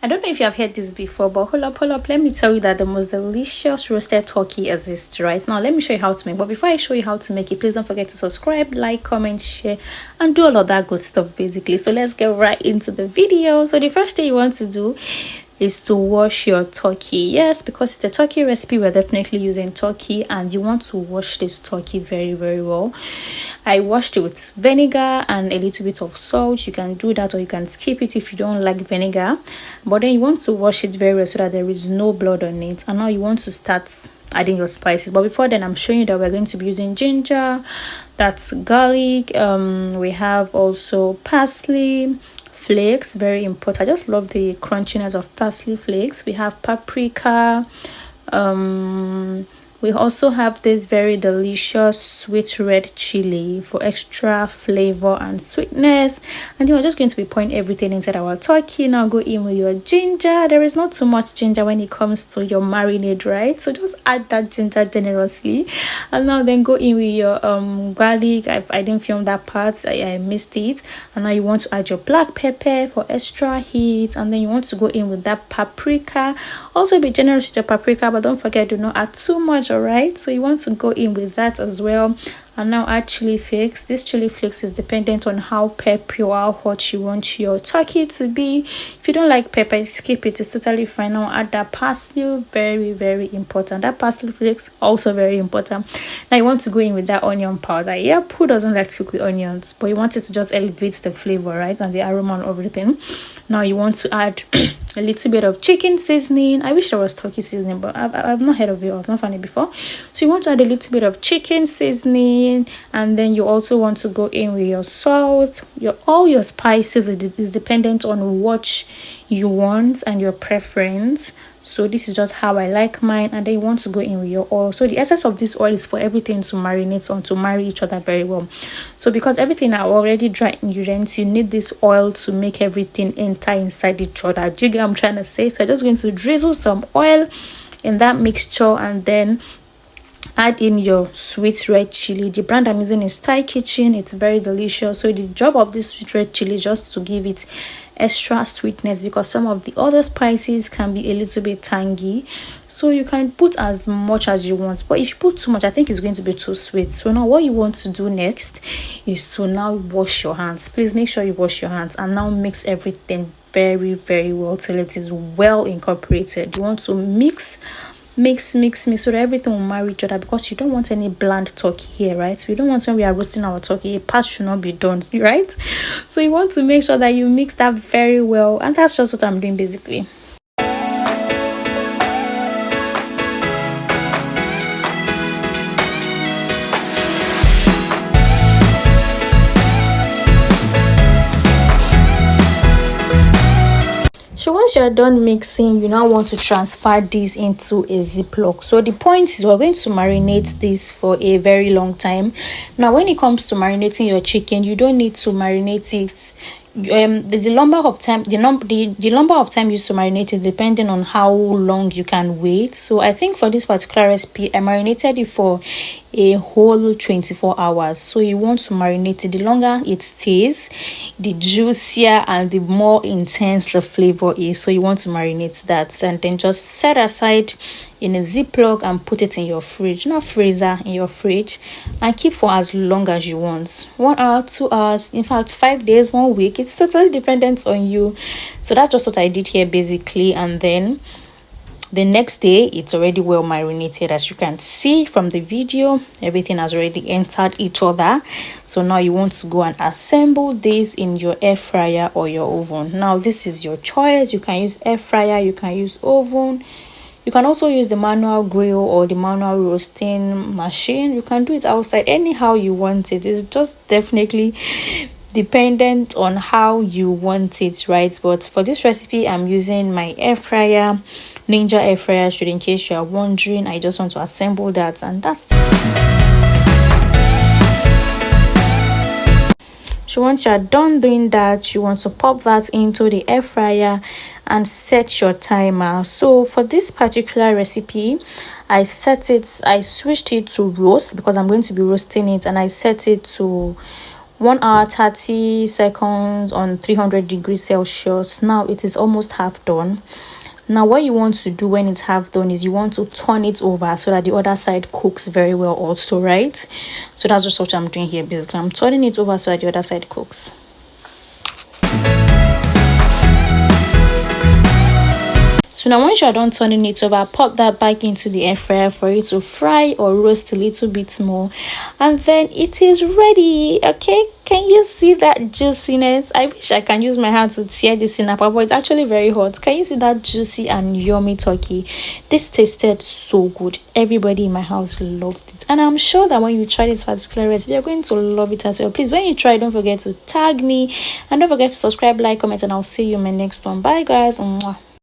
I don't know if you have heard this before, but hold up. Let me tell you that the most delicious roasted turkey exists right now. Let me show you how to make. But before I show you how to make it, please don't forget to subscribe, like, comment, share, and do all of that good stuff basically. So let's get right into the video. So the first thing you want to do is to wash your turkey. Yes, because it's a turkey recipe, we're definitely using turkey, and you want to wash this turkey very well. I washed it with vinegar and a little bit of salt. You can do that, or you can skip it if you don't like vinegar, but then you want to wash it very well so that there is no blood on it. And now you want to start adding your spices, but before then I'm showing you that we're going to be using ginger, that's garlic, we have also parsley flakes, very important. I just love the crunchiness of parsley flakes. We have paprika, we also have this very delicious sweet red chili for extra flavor and sweetness. And then we're just going to be pouring everything inside our turkey. Now go in with your ginger. There is not too much ginger when it comes to your marinade, right? So just add that ginger generously. And now then go in with your garlic. I didn't film that part, I missed it. And now you want to add your black pepper for extra heat. And then you want to go in with that paprika. Also be generous with your paprika, but don't forget, do not add too much. All right, so you want to go in with that as well. And now add chili flakes. This chili flakes is dependent on how peppery or how hot you want your turkey to be. If you don't like pepper, skip it, it's totally fine. Now add that parsley, very important. That parsley flakes also very important. Now you want to go in with that onion powder. Yep, who doesn't like to cook with onions? But you want it to just elevate the flavor, right, and the aroma and everything. Now you want to add a little bit of chicken seasoning. I wish there was turkey seasoning, but I've not heard of it. I've not found it before. So you want to add a little bit of chicken seasoning, and then you also want to go in with your salt, all your spices. It is dependent on what you want and your preference. So this is just how I like mine. And then you want to go in with your oil. So the essence of this oil is for everything to marinate on, to marry each other very well. So because everything are already dry ingredients, you need this oil to make everything enter inside each other. Do you get what I'm trying to say? So I'm just going to drizzle some oil in that mixture, and then add in your sweet red chili. The brand I'm using is Thai Kitchen. It's very delicious. So the job of this sweet red chili is just to give it extra sweetness, because some of the other spices can be a little bit tangy. So you can put as much as you want, but if you put too much, I think it's going to be too sweet. So now what you want to do next is to now wash your hands. Please make sure you wash your hands, and now mix everything very well till it is well incorporated. You want to mix so that everything will marry each other, because you don't want any bland turkey here, right? We don't want, when we are roasting our turkey, a part should not be done, right? So you want to make sure that you mix that very well, and that's just what I'm doing basically. So once you're done mixing, you now want to transfer this into a Ziploc. So the point is, we're going to marinate this for a very long time. Now when it comes to marinating your chicken, you don't need to marinate it. The number of time used to marinate it depending on how long you can wait. So I think for this particular recipe, I marinated it for a whole 24 hours. So you want to marinate it. The longer it stays, the juicier and the more intense the flavor is. So you want to marinate that, and then just set aside in a Ziploc and put it in your fridge, not freezer, in your fridge, and keep for as long as you want. 1 hour, 2 hours, in fact 5 days, 1 week. It's totally dependent on you. So that's just what I did here basically. And then the next day, it's already well marinated. As you can see from the video, everything has already entered each other. So now you want to go and assemble this in your air fryer or your oven. Now this is your choice. You can use air fryer, you can use oven, you can also use the manual grill or the manual roasting machine. You can do it outside, anyhow you want it. It's just definitely dependent on how you want it, right? But for this recipe, I'm using my air fryer, Ninja air fryer. Should, in case you are wondering, I just want to assemble that, and that's so once you're done doing that, you want to pop that into the air fryer and set your timer. So for this particular recipe, I switched it to roast because I'm going to be roasting it, and I set it to 1 hour 30 seconds on 300 degrees Celsius. Now it is almost half done. Now what you want to do when it's half done is you want to turn it over so that the other side cooks very well also, right? So that's just what I'm doing here. Basically, I'm turning it over so that the other side cooks. So now once you're done turning it over, pop that back into the air fryer for it to fry or roast a little bit more, and then it is ready. Okay, can you see that juiciness? I wish I can use my hand to tear this in apart, but it's actually very hot. Can you see that juicy and yummy turkey? This tasted so good. Everybody in my house loved it, and I'm sure that when you try this particular recipe, you're going to love it as well. Please, when you try, don't forget to tag me, and don't forget to subscribe, like, comment, and I'll see you in my next one. Bye guys. Mwah.